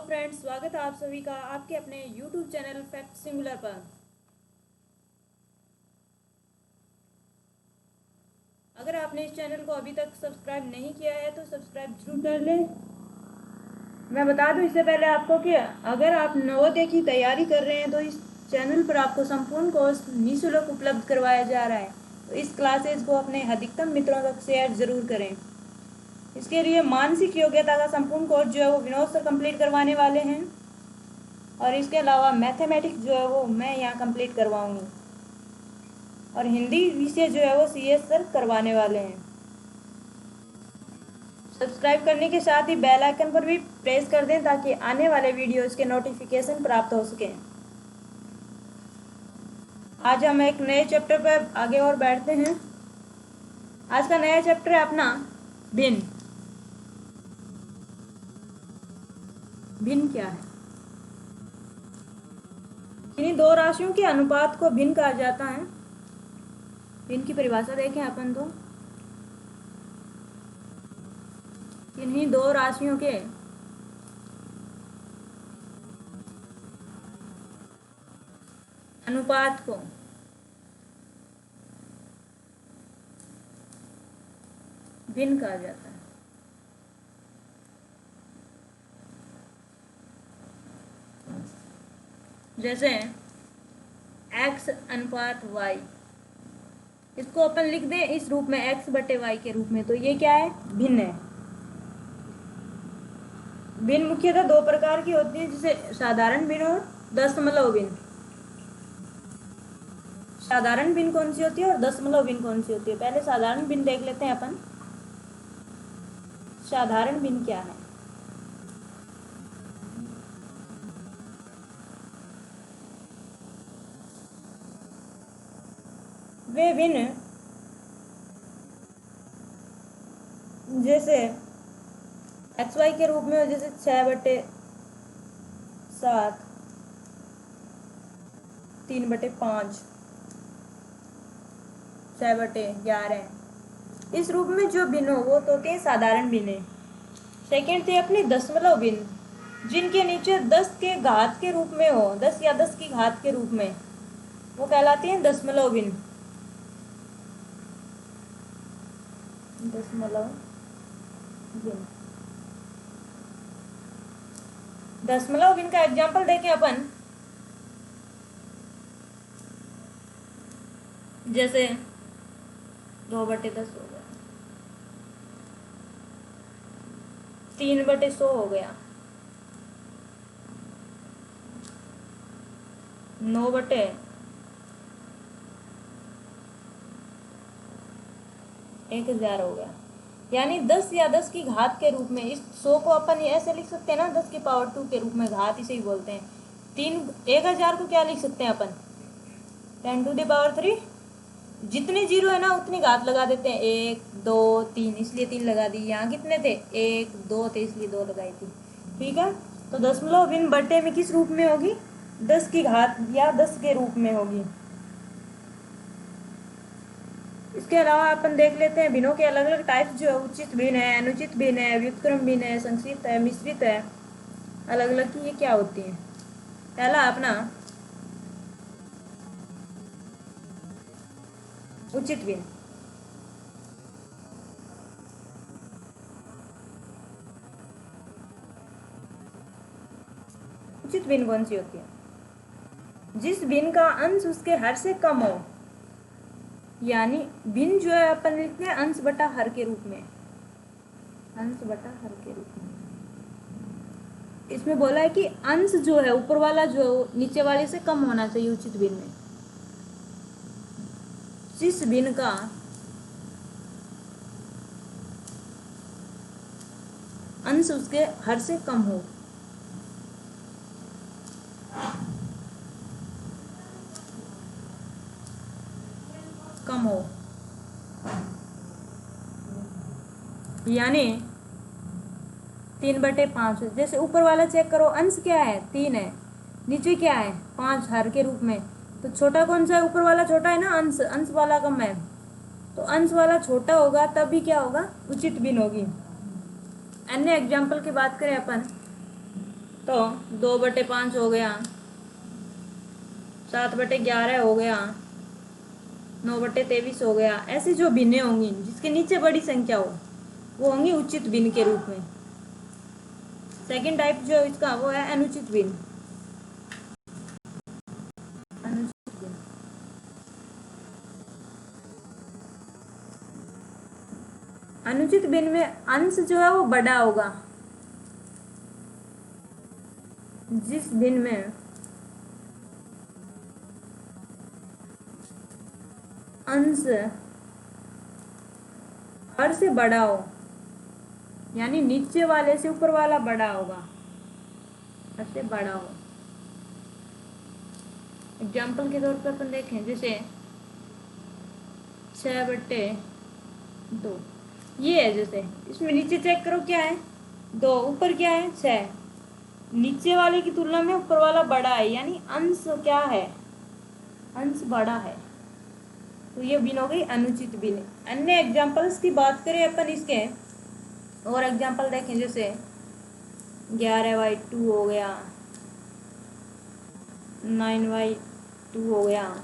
Friends, स्वागत है आप सभी का आपके अपने YouTube चैनल फैक्ट सिंगुलर पर। अगर आपने इस चैनल को अभी तक सब्सक्राइब नहीं किया है तो सब्सक्राइब जरूर कर लें। मैं बता दूं इससे पहले आपको कि अगर आप नवोदय की तैयारी कर रहे हैं तो इस चैनल पर आपको संपूर्ण कोर्स निःशुल्क उपलब्ध करवाया जा रहा है। तो इस क्लासेज को अपने अधिकतम मित्रों तक शेयर जरूर करें। इसके लिए मानसिक योग्यता का संपूर्ण कोर्स जो है वो विनोद सर कंप्लीट करवाने वाले हैं, और इसके अलावा मैथमेटिक्स जो है वो मैं यहाँ कंप्लीट करवाऊंगी, और हिंदी विषय जो है वो CS सर करवाने वाले हैं। सब्सक्राइब करने के साथ ही बेल आइकन पर भी प्रेस कर दें ताकि आने वाले वीडियोस के नोटिफिकेशन प्राप्त हो सकें। आज हम एक नए चैप्टर पर आगे और बढ़ते हैं। आज का नया चैप्टर है अपना भिन्न। भिन्न क्या है? इन्हीं दो राशियों के अनुपात को भिन्न कहा जाता है। भिन्न की परिभाषा देखें अपन तो इन्हीं दो राशियों के अनुपात को भिन्न कहा जाता है। जैसे x अनुपात y, इसको अपन लिख दें इस रूप में x बटे y के रूप में, तो ये क्या है? भिन्न है। भिन्न मुख्यतः दो प्रकार की होती है, जिसे साधारण भिन्न और दशमलव भिन्न। साधारण भिन्न कौन सी होती है और दशमलव भिन्न कौन सी होती है? पहले साधारण भिन्न देख लेते हैं अपन। साधारण भिन्न क्या है? वे भिन्न जैसे XY के रूप में हो, जैसे 6/7, 3/5, 6/11, इस रूप में जो भिन्न हो वो तो होते हैं साधारण भिन्न। सेकेंड थे अपने दशमलव भिन्न, जिनके नीचे 10 के घात के रूप में हो, 10 या 10 की घात के रूप में, वो कहलाते हैं दशमलव भिन्न। दशमलव भिन्न। दशमलव भिन्न का एग्जाम्पल देखें अपन। जैसे 2/10 हो गया, 3/100 हो गया, 9/1000 हो गया। यानी 10 या 10 की घात के रूप में इस 100 को अपन ऐसे लिख सकते हैं ना, 10 की पावर 2 के रूप में, घात इसे ही बोलते हैं। 1000 को क्या लिख सकते हैं अपन? 10⁻3। जितने जीरो है ना उतनी घात लगा देते हैं, 1 2 3, इसलिए 3 लगा दी। यहाँ कितने थे? 1 2 थे, इसलिए 2 लगाई थी। ठीक है, तो दशमलव भिन्न बटे में किस रूप में होगी? 10 की घात या 10 के रूप में होगी। इसके अलावा अपन देख लेते हैं भिन्नों के अलग अलग टाइप्स जो है। उचित भिन्न है, अनुचित भिन्न है, व्युत्क्रम भिन्न है, संक्षिप्त है, मिश्रित है। अलग अलग की ये क्या होती है? पहला अपना उचित भिन्न। उचित भिन्न कौन सी होती है? जिस भिन्न का अंश उसके हर से कम हो। यानी भिन्न जो है अपन लिखते हैं अंश बटा हर के रूप में। अंश बटा हर के रूप में इसमें बोला है कि अंश जो है ऊपर वाला जो नीचे वाले से कम होना चाहिए उचित भिन्न में। जिस भिन्न का अंश उसके हर से कम हो। यानी 3/5। जैसे ऊपर वाला चेक करो, अंश क्या है? 3 है, नीचे क्या है? 5 हर के रूप में। तो छोटा कौन सा है? ऊपर वाला छोटा है ना, अंश वाला कम है, तो अंश वाला छोटा होगा तभी क्या होगा? उचित भिन्न होगी। अन्य एग्जाम्पल की बात करें अपन, तो 2/5 हो गया, 7/11 हो गया, 9/23 हो गया। ऐसी जो भिन्नें होंगी जिसके नीचे बड़ी संख्या हो वो होंगी उचित भिन्न के रूप में। सेकंड टाइप जो इसका वो है अनुचित भिन्न। अनुचित भिन्न, अनुचित भिन्न में अंश जो है वो बड़ा होगा। जिस भिन्न में अंश हर से बड़ा हो, यानी नीचे वाले से ऊपर वाला बड़ा होगा, हर से बड़ा हो। एग्जाम्पल के तौर पर अपन देखें, जैसे 6/2 ये है। जैसे इसमें नीचे चेक करो क्या है, 2, ऊपर क्या है 6। नीचे वाले की तुलना में ऊपर वाला बड़ा है, यानी अंश क्या है, अंश बड़ा है। तो ये भिन्न हो गई अनुचित भिन्न। अन्य एग्जाम्पल्स की बात करें अपन इसके, और एग्जाम्पल देखें, जैसे 11/2 हो गया, 9/2 हो गया,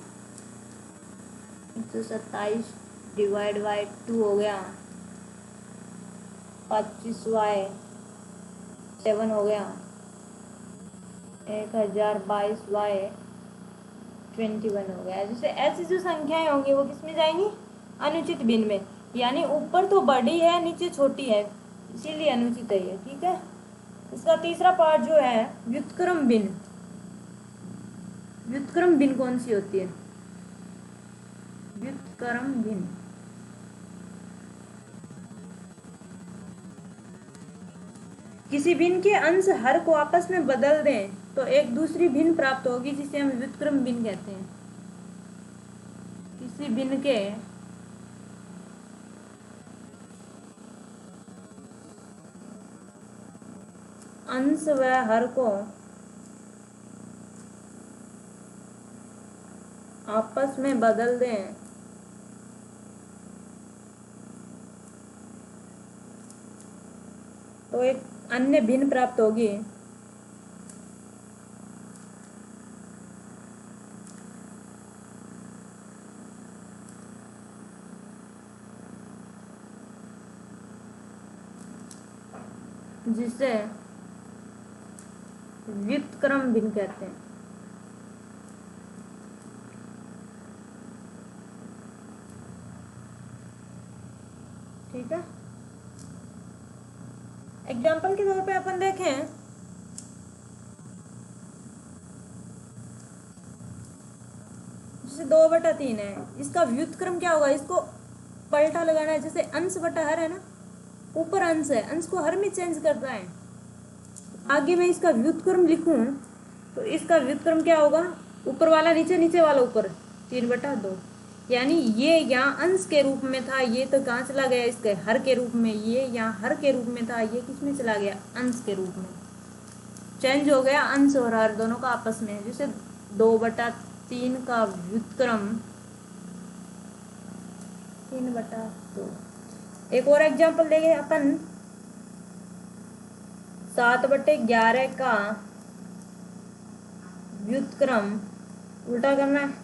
127/2 हो गया, 25/7 हो गया, 1022/21 हो गया। जैसे ऐसी जो संख्याएं होंगी वो किस में जाएंगी, अनुचित भिन्न में। यानी ऊपर तो बड़ी है नीचे छोटी है, इसीलिए अनुचित है ये। ठीक है। इसका तीसरा पार्ट जो है व्युत्क्रम भिन्न। व्युत्क्रम भिन्न कौन सी होती है, व्युत्क्रम भिन्न किसी भिन्न के अंश हर को आपस में बदल दें तो एक दूसरी भिन्न प्राप्त होगी, जिसे हम व्युत्क्रम भिन्न कहते हैं। किसी भिन्न के अंश व हर को आपस में बदल दें तो एक अन्य भिन्न प्राप्त होगी। जिसे व्युत्क्रम भिन्न कहते हैं। ठीक है। एग्जाम्पल के तौर पे अपन देखें, जैसे 2/3 है, इसका व्युत्क्रम क्या होगा, इसको पलटा लगाना है। जैसे अंश बटा हर है ना, ऊपर अंश है, अंश को हर में चेंज करता है। आगे मैं इसका व्युत्क्रम लिखूं तो इसका व्युत्क्रम क्या होगा, ऊपर वाला नीचे, नीचे वाला ऊपर, 3/2। यानी ये यहाँ अंश के रूप में था, ये तो कहाँ चला गया, इसके हर के रूप में। ये यहाँ हर के रूप में था, ये किस में चला गया, अंश के रूप में। चेंज हो गया अंश और हर दोनों का आपस में। जैसे 2/3 का व्युत्क्रम 3/2। एक और एग्जाम्पल देंगे अपन, 7/11 का व्युत्क्रम उल्टा करना है।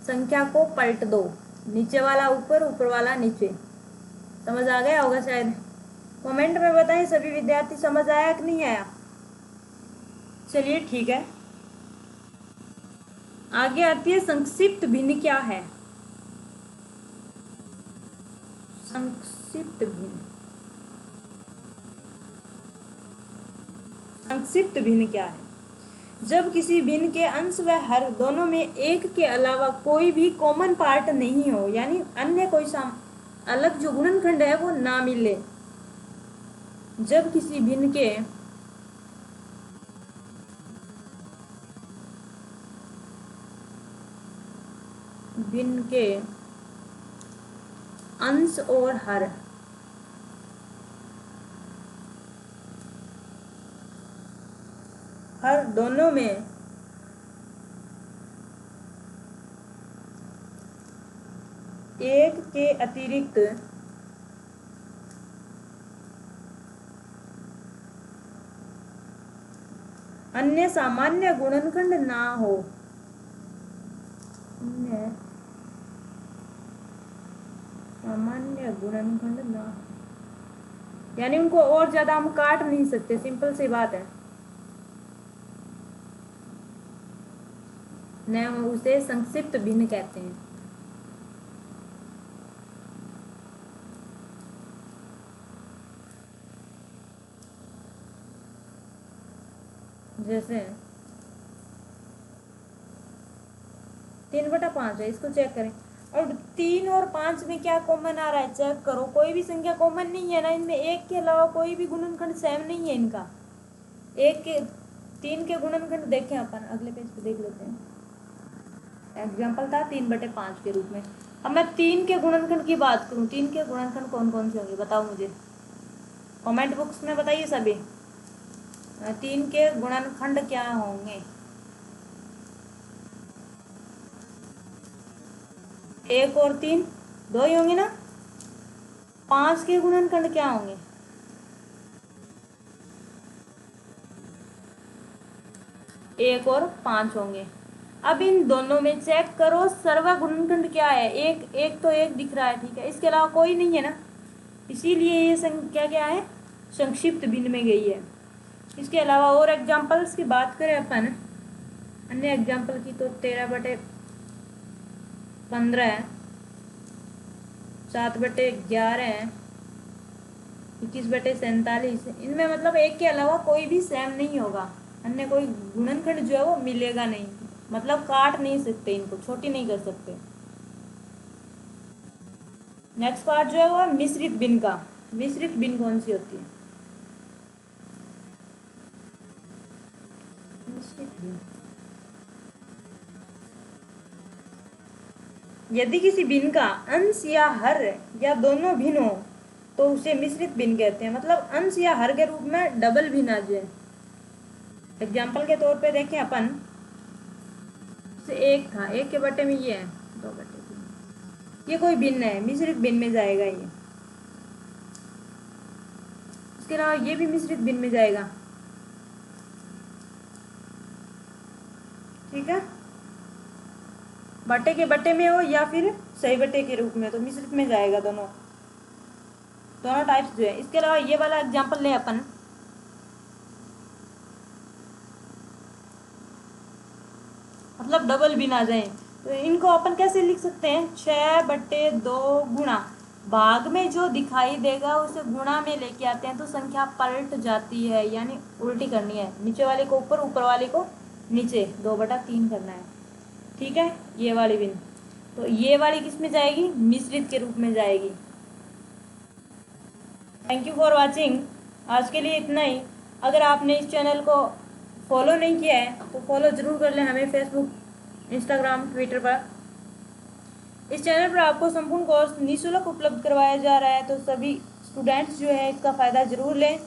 संख्या को पलट दो, नीचे वाला ऊपर, ऊपर वाला नीचे। समझ आ गया होगा शायद। कमेंट में बताएं सभी विद्यार्थी समझ आया कि नहीं आया। चलिए ठीक है, आगे आती है संक्षिप्त भिन्न क्या है। संक्षिप्त भिन्न, संक्षिप्त भिन्न क्या है, जब किसी भिन्न के अंश व हर दोनों में एक के अलावा कोई भी कॉमन पार्ट नहीं हो, यानी अन्य कोई अलग जो गुणनखंड है वो ना मिले। जब किसी भिन्न के अंश और हर दोनों में एक के अतिरिक्त अन्य सामान्य गुणनखंड ना हो, अन्य सामान्य गुणनखंड ना हो, यानी उनको और ज्यादा हम काट नहीं सकते, सिंपल सी बात है। न उसे संक्षिप्त भिन्न कहते हैं। जैसे 3/5 है, इसको चेक करें। और 3 और 5 में क्या कॉमन आ रहा है, चेक करो। कोई भी संख्या कॉमन नहीं है ना इनमें, एक के अलावा कोई भी गुणनखंड सेम नहीं है इनका। एक के 3 के गुणनखंड देखें अपन, अगले पेज पे देख लेते हैं। एग्जाम्पल था 3/5 के रूप में। अब मैं 3 के गुणनखंड की बात करूं, 3 के गुणनखंड कौन कौन से होंगे बताओ मुझे, कमेंट बॉक्स में बताइए सभी। 3 के गुणनखंड क्या होंगे? 1 और 3 2 ही होंगे ना। 5 के गुणनखंड क्या होंगे? 1 और 5 होंगे। अब इन दोनों में चेक करो सर्वा गुणनखंड क्या है। एक तो एक दिख रहा है, ठीक है, इसके अलावा कोई नहीं है ना, इसीलिए ये संख्या क्या है, संक्षिप्त भिन्न में गई है। इसके अलावा और एग्जाम्पल्स की बात करें अपन, अन्य एग्जाम्पल की, तो 13/15 है, 7/11 है, 21/47। इनमें मतलब एक के अलावा कोई भी सेम नहीं होगा, अन्य कोई गुणनखंड जो है वो मिलेगा नहीं, मतलब काट नहीं सकते इनको, छोटी नहीं कर सकते। नेक्स्ट पार्ट जो है वो मिश्रित भिन्न का। मिश्रित भिन्न कौन सी होती है? मिश्रित भिन्न, यदि किसी भिन्न का अंश या हर या दोनों भिन्न हो तो उसे मिश्रित भिन्न कहते हैं। मतलब अंश या हर के रूप में डबल भिन्न आ जाए। एग्जाम्पल के तौर पे देखें अपन, से 1 था, 1 के बटे में ये है 2/3, ये कोई भिन्न है, मिश्रित भिन्न में जाएगा ये। इसके अलावा ये भी मिश्रित भिन्न में जाएगा, ठीक है, बटे के बटे में हो या फिर सही बटे के रूप में, तो मिश्रित में जाएगा दोनों टाइप्स जो है। इसके अलावा ये वाला एग्जाम्पल ले अपन, मतलब डबल भिन्न आ जाए, तो इनको अपन कैसे लिख सकते हैं, 6/2 गुणा, भाग में जो दिखाई देगा उसे गुणा में लेके आते हैं तो संख्या पलट जाती है, यानी उल्टी करनी है, नीचे वाले को ऊपर, ऊपर वाले को नीचे, 2/3 करना है, ठीक है। ये वाली भिन्न, तो ये वाली किस में जाएगी, मिश्रित के रूप में जाएगी। थैंक यू फॉर वॉचिंग, आज के लिए इतना ही। अगर आपने इस चैनल को फॉलो नहीं किया है तो फॉलो ज़रूर कर लें हमें, फेसबुक, इंस्टाग्राम, ट्विटर पर। इस चैनल पर आपको संपूर्ण कोर्स निःशुल्क उपलब्ध करवाया जा रहा है, तो सभी स्टूडेंट्स जो है इसका फ़ायदा ज़रूर लें।